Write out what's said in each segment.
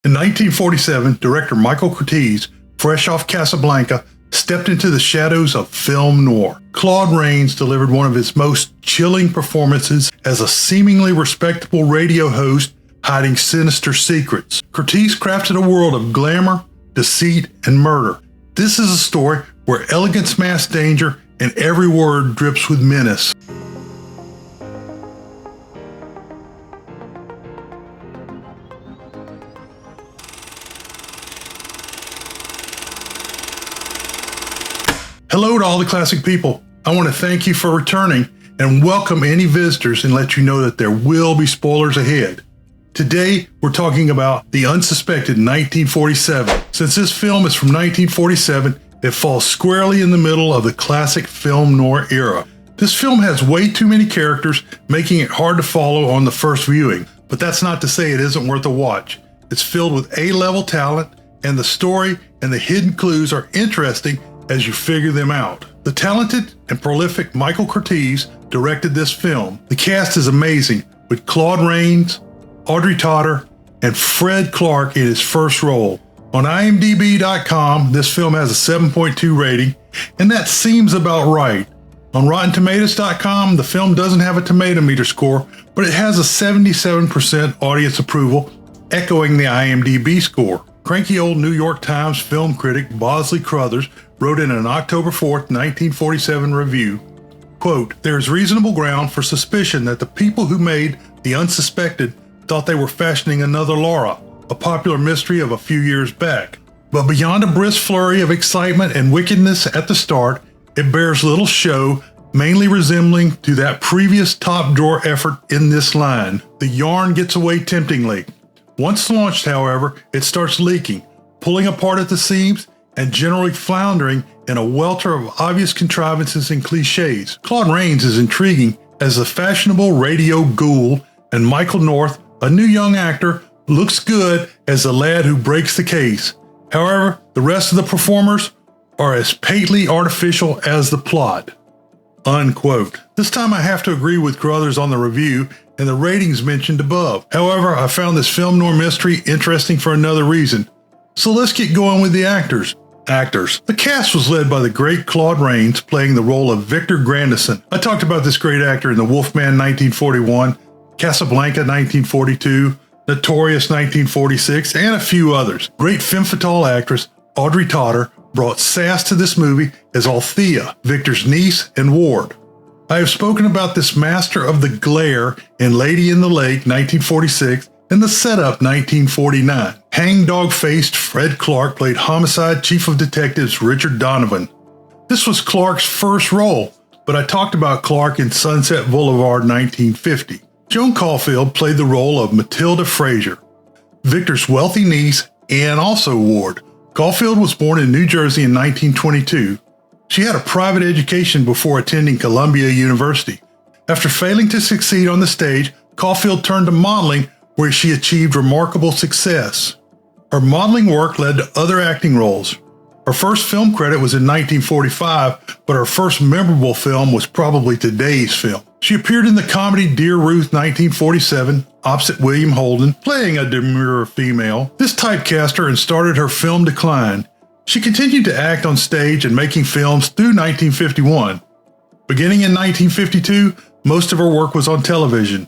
In 1947, director Michael Curtiz, fresh off Casablanca, stepped into the shadows of film noir. Claude Rains delivered one of his most chilling performances as a seemingly respectable radio host hiding sinister secrets. Curtiz crafted a world of glamour, deceit, and murder. This is a story where elegance masks danger and every word drips with menace. Hello to all the classic people. I want to thank you for returning and welcome any visitors and let you know that there will be spoilers ahead. Today, we're talking about The Unsuspected 1947. Since this film is from 1947, it falls squarely in the middle of the classic film noir era. This film has way too many characters, making it hard to follow on the first viewing, but that's not to say it isn't worth a watch. It's filled with A-level talent, and the story and the hidden clues are interesting as you figure them out. The talented and prolific Michael Curtiz directed this film. The cast is amazing, with Claude Rains, Audrey Totter, and Fred Clark in his first role. On IMDb.com, this film has a 7.2 rating, and that seems about right. On RottenTomatoes.com, the film doesn't have a tomato meter score, but it has a 77% audience approval, echoing the IMDb score. Cranky old New York Times film critic Bosley Crowther wrote in an October 4th, 1947 review, quote, "There is reasonable ground for suspicion that the people who made The Unsuspected thought they were fashioning another Laura, a popular mystery of a few years back. But beyond a brisk flurry of excitement and wickedness at the start, it bears little show, mainly resembling to that previous top-drawer effort in this line. The yarn gets away temptingly. Once launched, however, it starts leaking, pulling apart at the seams, and generally floundering in a welter of obvious contrivances and cliches. Claude Rains is intriguing as the fashionable radio ghoul, and Michael North, a new young actor, looks good as the lad who breaks the case. However, the rest of the performers are as patently artificial as the plot." Unquote. This time I have to agree with Crothers on the review and the ratings mentioned above. However, I found this film noir mystery interesting for another reason. So let's get going with the actors. The cast was led by the great Claude Rains, playing the role of Victor Grandison. I talked about this great actor in The Wolfman 1941, Casablanca 1942, Notorious 1946, and a few others. Great femme fatale actress Audrey Totter brought sass to this movie as Althea, Victor's niece and ward. I have spoken about this master of the glare in Lady in the Lake 1946 and The Setup 1949. Hangdog-faced Fred Clark played homicide chief of detectives Richard Donovan. This was Clark's first role, but I talked about Clark in Sunset Boulevard 1950. Joan Caulfield played the role of Matilda Fraser, Victor's wealthy niece and also ward. Caulfield was born in New Jersey in 1922. She had a private education before attending Columbia University. After failing to succeed on the stage, Caulfield turned to modeling, where she achieved remarkable success. Her modeling work led to other acting roles. Her first film credit was in 1945, but her first memorable film was probably today's film. She appeared in the comedy Dear Ruth 1947, opposite William Holden, playing a demure female. This typecast her and started her film decline. She continued to act on stage and making films through 1951. Beginning in 1952, most of her work was on television.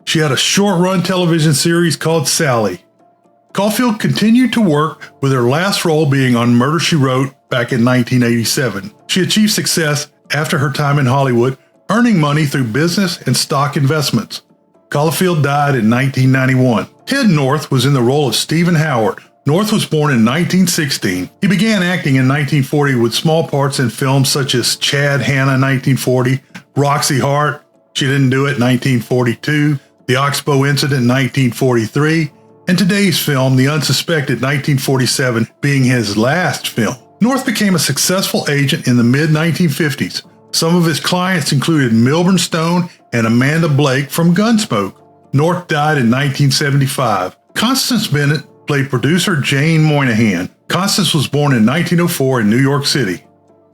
She had a short-run television series called Sally. Caulfield continued to work, with her last role being on Murder, She Wrote back in 1987. She achieved success after her time in Hollywood, earning money through business and stock investments. Caulfield died in 1991. Ted North was in the role of Stephen Howard. North was born in 1916. He began acting in 1940 with small parts in films such as Chad Hanna 1940, Roxy Hart, She Didn't Do It 1942, The Oxbow Incident 1943, and today's film, The Unsuspected 1947, being his last film. North became a successful agent in the mid-1950s. Some of his clients included Milburn Stone and Amanda Blake from Gunsmoke. North died in 1975. Constance Bennett played producer Jane Moynihan. Constance was born in 1904 in New York City.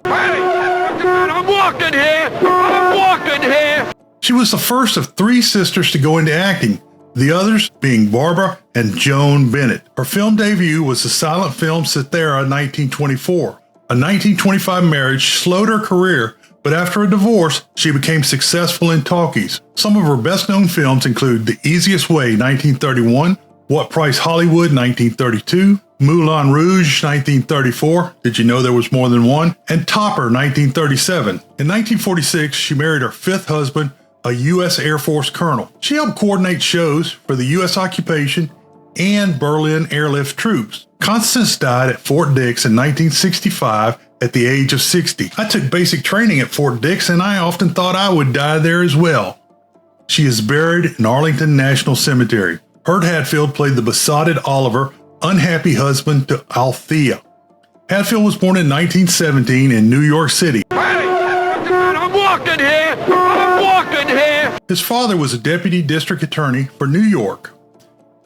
Hey, I'm walking here! I'm walking here! She was the first of three sisters to go into acting, the others being Barbara and Joan Bennett. Her film debut was the silent film Cythera 1924. A 1925 marriage slowed her career, but after a divorce, she became successful in talkies. Some of her best-known films include The Easiest Way 1931, What Price Hollywood 1932, Moulin Rouge 1934, did you know there was more than one, and Topper 1937. In 1946, she married her fifth husband, a U.S. Air Force colonel. She helped coordinate shows for the U.S. occupation and Berlin airlift troops. Constance died at Fort Dix in 1965 at the age of 60. I took basic training at Fort Dix and I often thought I would die there as well. She is buried in Arlington National Cemetery. Hurd Hatfield played the besotted Oliver, unhappy husband to Althea. Hatfield was born in 1917 in New York City. Hey! I'm walking here! I'm walking here! His father was a deputy district attorney for New York.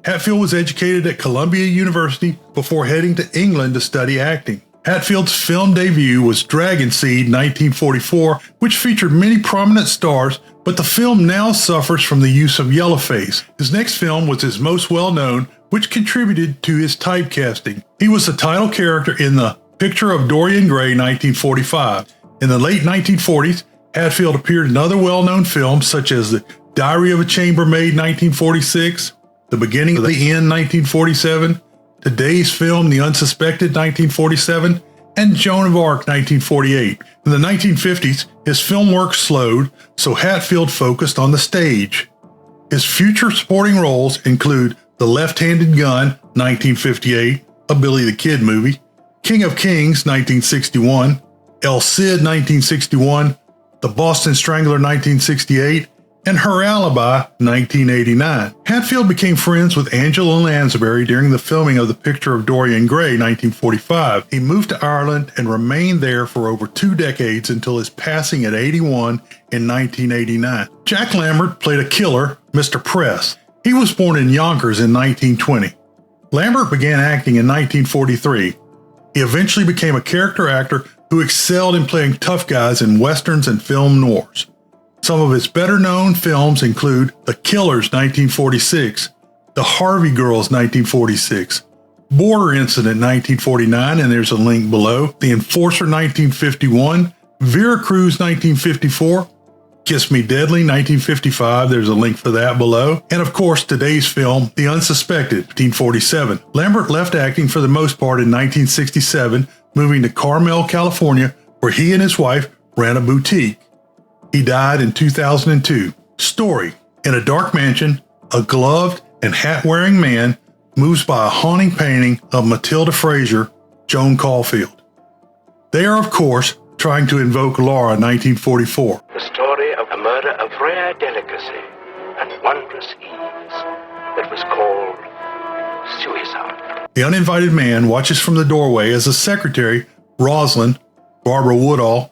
Hatfield was educated at Columbia University before heading to England to study acting. Hatfield's film debut was Dragon Seed 1944, which featured many prominent stars, but the film now suffers from the use of yellowface. His next film was his most well-known, which contributed to his typecasting. He was the title character in The Picture of Dorian Gray 1945. In the late 1940s, Hatfield appeared in other well-known films such as The Diary of a Chambermaid 1946, The Beginning of the End 1947, Today's Film The Unsuspected 1947, and Joan of Arc 1948. In the 1950s, his film work slowed, so Hatfield focused on the stage. His future supporting roles include The Left-Handed Gun 1958, a Billy the Kid movie, King of Kings 1961, El Cid 1961, The Boston Strangler 1968, and Her Alibi 1989. Hatfield became friends with Angela Lansbury during the filming of The Picture of Dorian Gray 1945. He moved to Ireland and remained there for over 2 decades until his passing at 81 in 1989. Jack Lambert played a killer, Mr. Press. He was born in Yonkers in 1920. Lambert began acting in 1943. He eventually became a character actor who excelled in playing tough guys in westerns and film noirs. Some of his better-known films include The Killers 1946, The Harvey Girls 1946, Border Incident 1949, and there's a link below, The Enforcer 1951, Vera Cruz 1954, Kiss Me Deadly 1955, there's a link for that below, and of course today's film, The Unsuspected 1947. Lambert left acting for the most part in 1967, moving to Carmel, California, where he and his wife ran a boutique. He died in 2002. Story: in a dark mansion, a gloved and hat-wearing man moves by a haunting painting of Matilda Fraser, Joan Caulfield. They are, of course, trying to invoke Laura 1944. The story of a murder of rare delicacy and wondrous ease that was called suicide. The uninvited man watches from the doorway as the secretary, Rosalind, Barbara Woodall,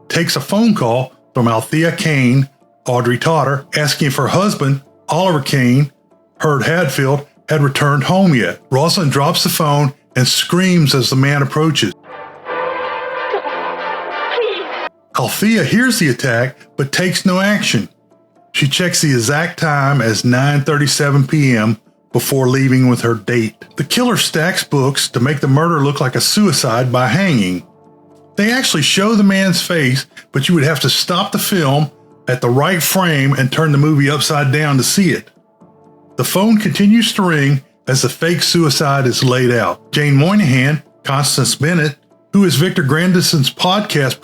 takes a phone call from Althea Kane, Audrey Totter, asking if her husband, Oliver Kane, Hurd Hatfield, had returned home yet. Rosalind drops the phone and screams as the man approaches. Please. Althea hears the attack but takes no action. She checks the exact time as 9:37 p.m. before leaving with her date. The killer stacks books to make the murder look like a suicide by hanging. They actually show the man's face, but you would have to stop the film at the right frame and turn the movie upside down to see it. The phone continues to ring as the fake suicide is laid out. Jane Moynihan, Constance Bennett, who is Victor Grandison's podcast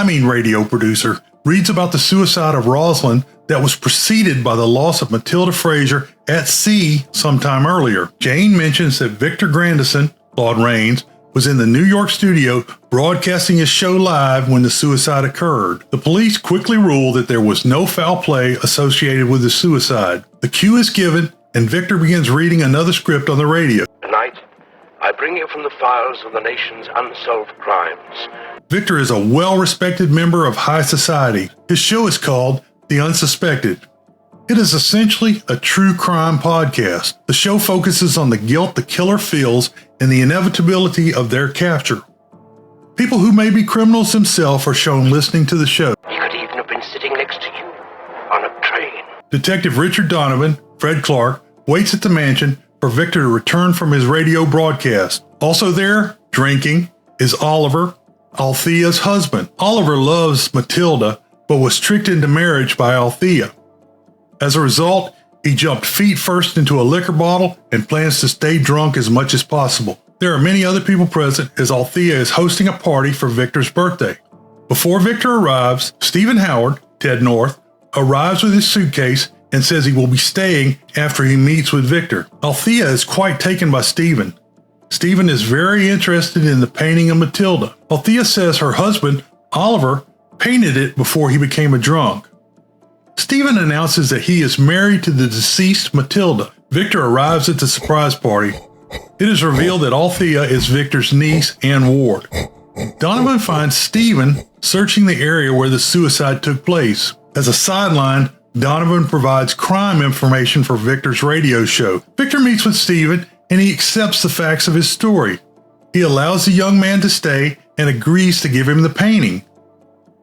radio producer, reads about the suicide of Rosalind that was preceded by the loss of Matilda Fraser at sea sometime earlier. Jane mentions that Victor Grandison, Claude Rains, was in the New York studio broadcasting his show live when the suicide occurred. The police quickly ruled that there was no foul play associated with the suicide. The cue is given, and Victor begins reading another script on the radio. Tonight, I bring you from the files of the nation's unsolved crimes. Victor is a well-respected member of high society. His show is called The Unsuspected. It is essentially a true crime podcast. The show focuses on the guilt the killer feels and the inevitability of their capture. People who may be criminals themselves are shown listening to the show. He could even have been sitting next to you on a train. Detective Richard Donovan, Fred Clark, waits at the mansion for Victor to return from his radio broadcast. Also there, drinking, is Oliver, Althea's husband. Oliver loves Matilda, but was tricked into marriage by Althea. As a result, he jumped feet first into a liquor bottle and plans to stay drunk as much as possible. There are many other people present as Althea is hosting a party for Victor's birthday. Before Victor arrives, Stephen Howard, Ted North, arrives with his suitcase and says he will be staying after he meets with Victor. Althea is quite taken by Stephen. Stephen is very interested in the painting of Matilda. Althea says her husband, Oliver, painted it before he became a drunk. Stephen announces that he is married to the deceased Matilda. Victor arrives at the surprise party. It is revealed that Althea is Victor's niece and ward. Donovan finds Stephen searching the area where the suicide took place. As a sideline, Donovan provides crime information for Victor's radio show. Victor meets with Stephen and he accepts the facts of his story. He allows the young man to stay and agrees to give him the painting.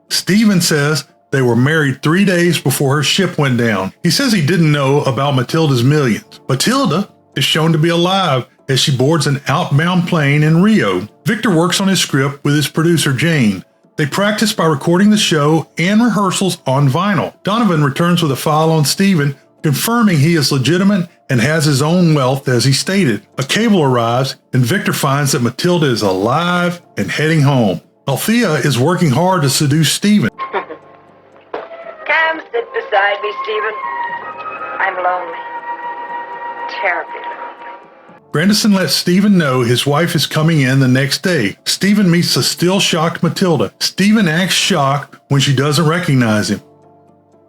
Stephen says they were married 3 days before her ship went down. He says he didn't know about Matilda's millions. Matilda is shown to be alive as she boards an outbound plane in Rio. Victor works on his script with his producer Jane. They practice by recording the show and rehearsals on vinyl. Donovan returns with a file on Stephen, confirming he is legitimate and has his own wealth as he stated. A cable arrives and Victor finds that Matilda is alive and heading home. Althea is working hard to seduce Stephen. Come sit beside me, Stephen. I'm lonely. Terribly lonely. Grandison lets Stephen know his wife is coming in the next day. Stephen meets the still shocked Matilda. Stephen acts shocked when she doesn't recognize him.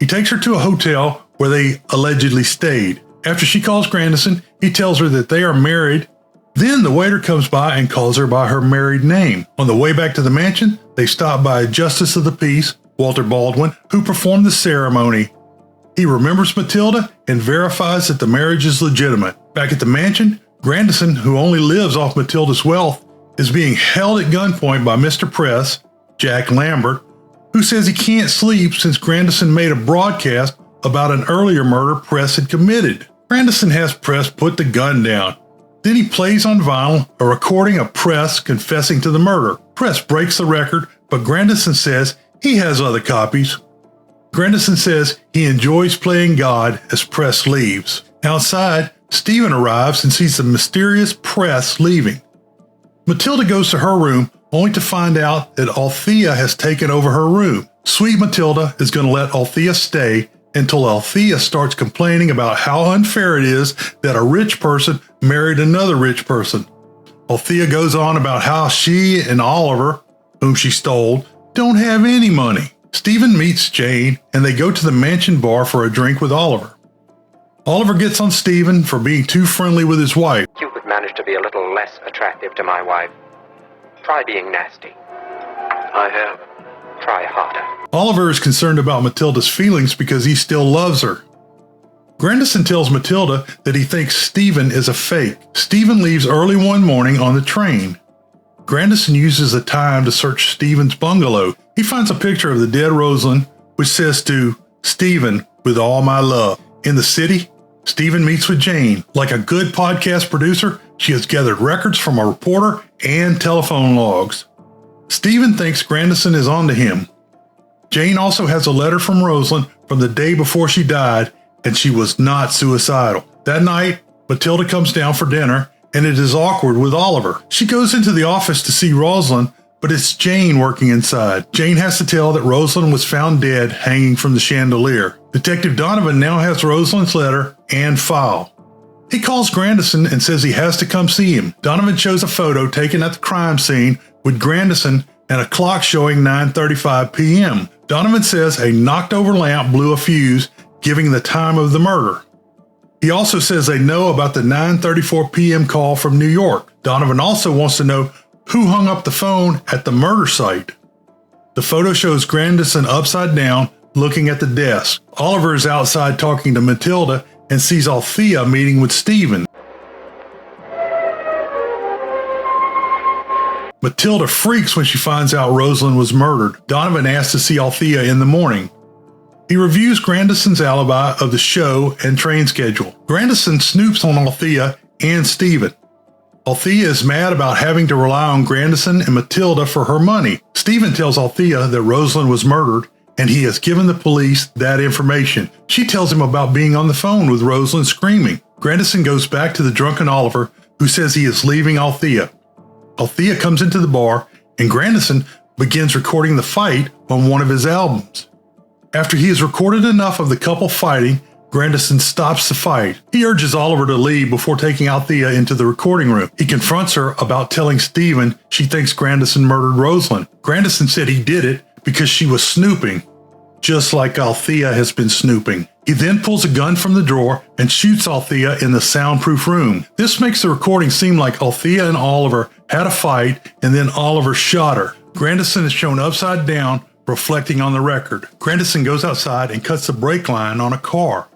He takes her to a hotel where they allegedly stayed. After she calls Grandison, he tells her that they are married. Then the waiter comes by and calls her by her married name. On the way back to the mansion, they stop by a justice of the peace, Walter Baldwin, who performed the ceremony. He remembers Matilda and verifies that the marriage is legitimate. Back at the mansion, Grandison, who only lives off Matilda's wealth, is being held at gunpoint by Mr. Press, Jack Lambert, who says he can't sleep since Grandison made a broadcast about an earlier murder Press had committed. Grandison has Press put the gun down. Then he plays on vinyl a recording of Press confessing to the murder. Press breaks the record, but Grandison says he has other copies. Grandison says he enjoys playing God as Press leaves. Outside, Stephen arrives and sees the mysterious Press leaving. Matilda goes to her room only to find out that Althea has taken over her room. Sweet Matilda is going to let Althea stay until Althea starts complaining about how unfair it is that a rich person married another rich person. Althea goes on about how she and Oliver, whom she stole, don't have any money. Stephen meets Jane and they go to the mansion bar for a drink with Oliver. Oliver gets on Stephen for being too friendly with his wife. You could manage to be a little less attractive to my wife. Try being nasty. I have. Try harder. Oliver is concerned about Matilda's feelings because he still loves her. Grandison tells Matilda that he thinks Stephen is a fake. Stephen leaves early one morning on the train. Grandison uses the time to search Stephen's bungalow. He finds a picture of the dead Rosalind, which says to Stephen, with all my love. In the city, Stephen meets with Jane. Like a good podcast producer, she has gathered records from a reporter and telephone logs. Stephen thinks Grandison is onto him. Jane also has a letter from Rosalind from the day before she died, and she was not suicidal. That night, Matilda comes down for dinner, and it is awkward with Oliver. She goes into the office to see Rosalind, but it's Jane working inside. Jane has to tell that Rosalind was found dead hanging from the chandelier. Detective Donovan now has Rosalind's letter and file. He calls Grandison and says he has to come see him. Donovan shows a photo taken at the crime scene with Grandison and a clock showing 9:35 p.m. Donovan says a knocked-over lamp blew a fuse, giving the time of the murder. He also says they know about the 9:34 p.m. call from New York. Donovan also wants to know who hung up the phone at the murder site. The photo shows Grandison upside down, looking at the desk. Oliver is outside talking to Matilda and sees Althea meeting with Stephen. Matilda freaks when she finds out Rosalind was murdered. Donovan asks to see Althea in the morning. He reviews Grandison's alibi of the show and train schedule. Grandison snoops on Althea and Stephen. Althea is mad about having to rely on Grandison and Matilda for her money. Stephen tells Althea that Rosalind was murdered, and he has given the police that information. She tells him about being on the phone with Rosalind screaming. Grandison goes back to the drunken Oliver, who says he is leaving Althea. Althea comes into the bar, and Grandison begins recording the fight on one of his albums. After he has recorded enough of the couple fighting, Grandison stops the fight. He urges Oliver to leave before taking Althea into the recording room. He confronts her about telling Stephen she thinks Grandison murdered Rosalind. Grandison said he did it because she was snooping, just like Althea has been snooping. He then pulls a gun from the drawer and shoots Althea in the soundproof room. This makes the recording seem like Althea and Oliver had a fight and then Oliver shot her. Grandison is shown upside down, reflecting on the record. Grandison goes outside and cuts the brake line on a car.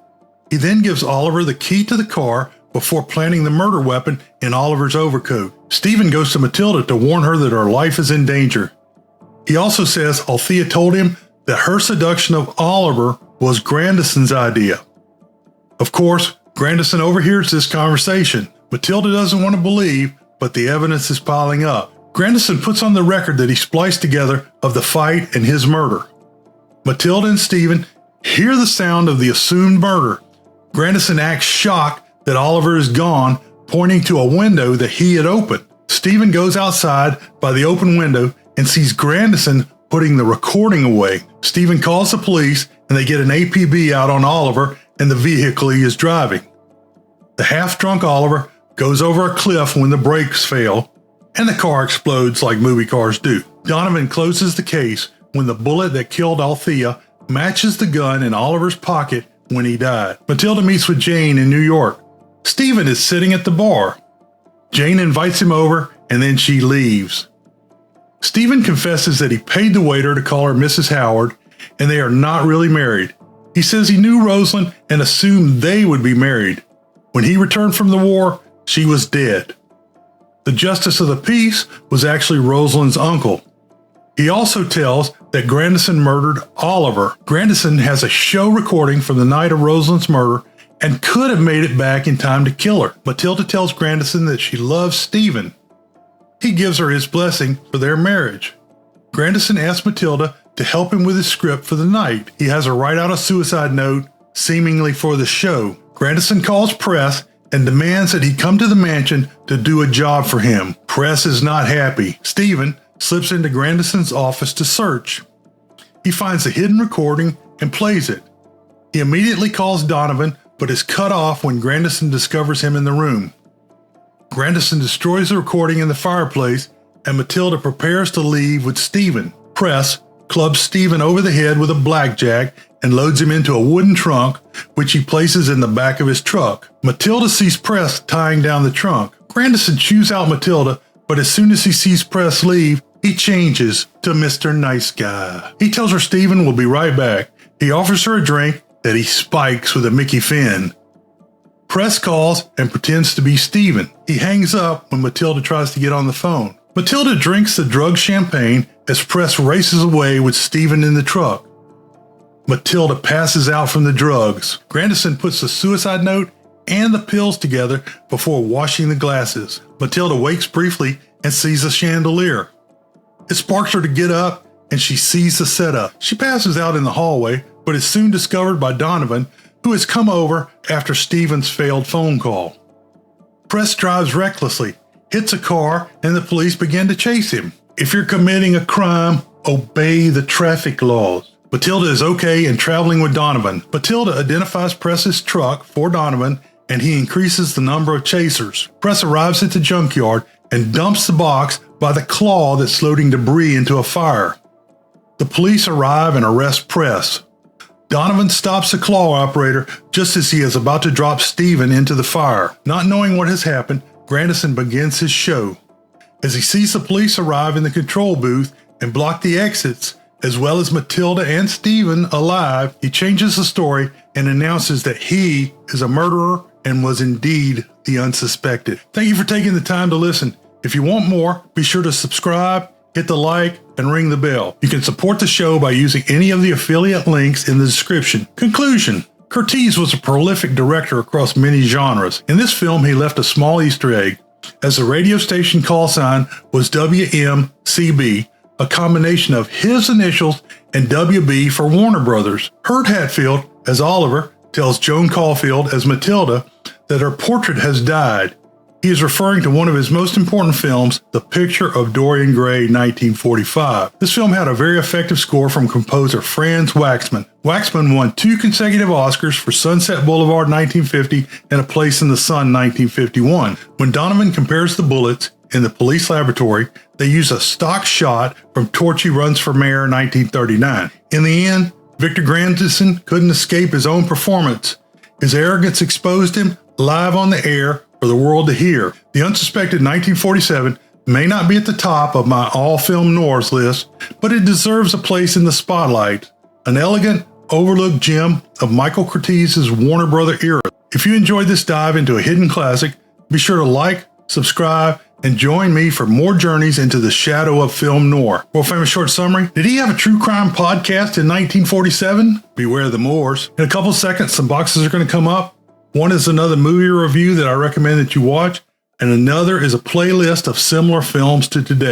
He then gives Oliver the key to the car before planting the murder weapon in Oliver's overcoat. Stephen goes to Matilda to warn her that her life is in danger. He also says Althea told him that her seduction of Oliver was Grandison's idea. Of course, Grandison overhears this conversation. Matilda doesn't want to believe, but the evidence is piling up. Grandison puts on the record that he spliced together of the fight and his murder. Matilda and Stephen hear the sound of the assumed murder. Grandison acts shocked that Oliver is gone, pointing to a window that he had opened. Stephen goes outside by the open window and sees Grandison putting the recording away. Stephen calls the police and they get an APB out on Oliver and the vehicle he is driving. The half-drunk Oliver goes over a cliff when the brakes fail and the car explodes like movie cars do. Donovan closes the case when the bullet that killed Althea matches the gun in Oliver's pocket when he died. Matilda meets with Jane in New York. Stephen is sitting at the bar. Jane invites him over and then she leaves. Stephen confesses that he paid the waiter to call her Mrs. Howard and they are not really married. He says he knew Rosalind and assumed they would be married. When he returned from the war, she was dead. The Justice of the Peace was actually Rosalind's uncle. He also tells that Grandison murdered Oliver. Grandison has a show recording from the night of Rosalind's murder and could have made it back in time to kill her. Matilda tells Grandison that she loves Stephen. He gives her his blessing for their marriage. Grandison asks Matilda to help him with his script for the night. He has her write out a suicide note, seemingly for the show. Grandison calls Press and demands that he come to the mansion to do a job for him. Press is not happy. Stephen slips into Grandison's office to search. He finds a hidden recording and plays it. He immediately calls Donovan, but is cut off when Grandison discovers him in the room. Grandison destroys the recording in the fireplace, and Matilda prepares to leave with Stephen. Press clubs Stephen over the head with a blackjack and loads him into a wooden trunk, which he places in the back of his truck. Matilda sees Press tying down the trunk. Grandison chews out Matilda, but as soon as he sees Press leave, he changes to Mr. Nice Guy. He tells her Stephen will be right back. He offers her a drink that he spikes with a Mickey Finn. Press calls and pretends to be Stephen. He hangs up when Matilda tries to get on the phone. Matilda drinks the drugged champagne as Press races away with Stephen in the truck. Matilda passes out from the drugs. Grandison puts the suicide note and the pills together before washing the glasses. Matilda wakes briefly and sees a chandelier. It sparks her to get up and she sees the setup. She passes out in the hallway, but is soon discovered by Donovan, who has come over after Stephen's failed phone call. Press drives recklessly, hits a car, and the police begin to chase him. If you're committing a crime, obey the traffic laws. Matilda is okay and traveling with Donovan. Matilda identifies Press's truck for Donovan, and he increases the number of chasers. Press arrives at the junkyard and dumps the box by the claw that's loading debris into a fire. The police arrive and arrest Press. Donovan stops the claw operator just as he is about to drop Stephen into the fire. Not knowing what has happened, Grandison begins his show. As he sees the police arrive in the control booth and block the exits, as well as Matilda and Stephen alive, he changes the story and announces that he is a murderer and was indeed the unsuspected. Thank you for taking the time to listen. If you want more, be sure to subscribe hit the like, and ring the bell. You can support the show by using any of the affiliate links in the description. Conclusion. Curtiz was a prolific director across many genres. In this film, he left a small Easter egg, as the radio station call sign was WMCB, a combination of his initials and WB for Warner Brothers. Hurd Hatfield, as Oliver, tells Joan Caulfield, as Matilda, that her portrait has died. He is referring to one of his most important films, The Picture of Dorian Gray, 1945. This film had a very effective score from composer Franz Waxman. Waxman won 2 consecutive Oscars for Sunset Boulevard 1950 and A Place in the Sun 1951. When Donovan compares the bullets in the police laboratory, they use a stock shot from Torchy Runs for Mayor 1939. In the end, Victor Grandison couldn't escape his own performance. His arrogance exposed him live on the air for the world to hear. The Unsuspected 1947 may not be at the top of my all-film noirs list, but it deserves a place in the spotlight. An elegant, overlooked gem of Michael Curtiz's Warner Brother era. If you enjoyed this dive into a hidden classic, be sure to like, subscribe, and join me for more journeys into the shadow of film noir. World famous short summary. Did he have a true crime podcast in 1947? Beware the Moors. In a couple seconds, some boxes are going to come up. One is another movie review that I recommend that you watch, and another is a playlist of similar films to today.